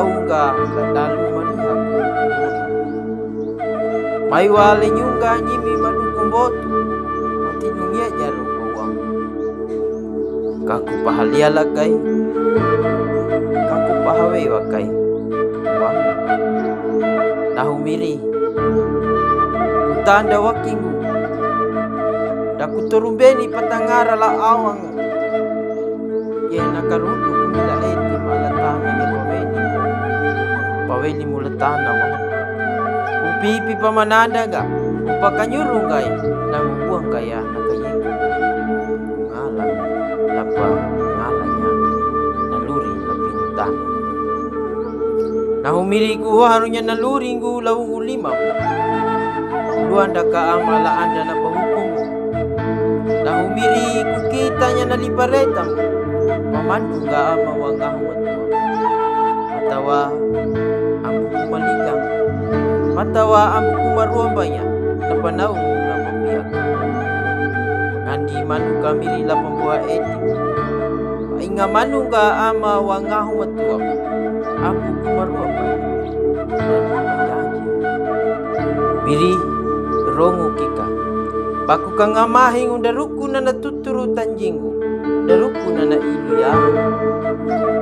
aungga lalu malihat mai wale nyungga nyimi madukung botu mati nungia jaru bawang kaku pahalia lakai kaku pahawe wakai wang nahu miri utanda wakingu daku turumbeni patangara la awang ye nakarundu kumila eti malatana ya paweli mulatana wang upipi pamananda ga upakanyurung gay namubuang kaya nakayiku ngalan lapa ngalanya naluri lapintan nahumiri ku harunya naluri ngu lawung lima luanda ka amala anda na pahukum nahumiri ku kitanya naliparetam pamandu ga ama wangahmat matawa ambu kumaligang matawa ambu kumaruambanya napanaw na mabiyak ngandi manu kamiri la pambuha eti painga manu ga ama wangahmat ambu kumaruambanya miri rongo kika baku kang amahing undaruku na natuturu tanjinggu daruku na nailuya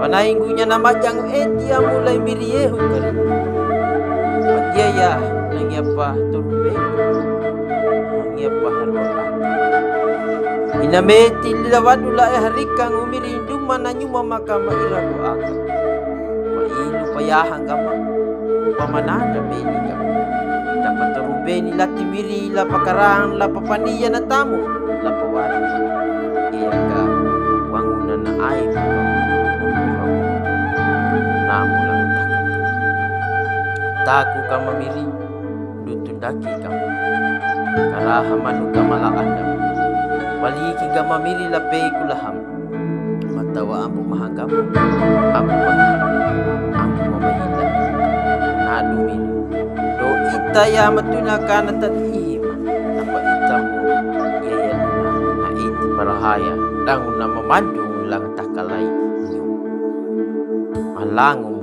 panainggunya na majang eti amulay miriyehu kari magyaya nangyapa turube nangyapa harwaka inameti lilawadula harikang umirinduma na nyuma makamairaku aka pailu payahang kama upamanada beni kama dapat terubeni la timiri la pakarang la papaniya na tamu la pawarang iya ka wangunan na ay namu lang taku ka mamiri dutundaki ka karahamanu ka malaandam waliki ka mamiri la pei kulaham matawa ambu mahagam ambu mamahila nadumili itaya matuna kana tatima napa itamu yaya na iti parahaya dangu na mamandung lang takalay niyo malango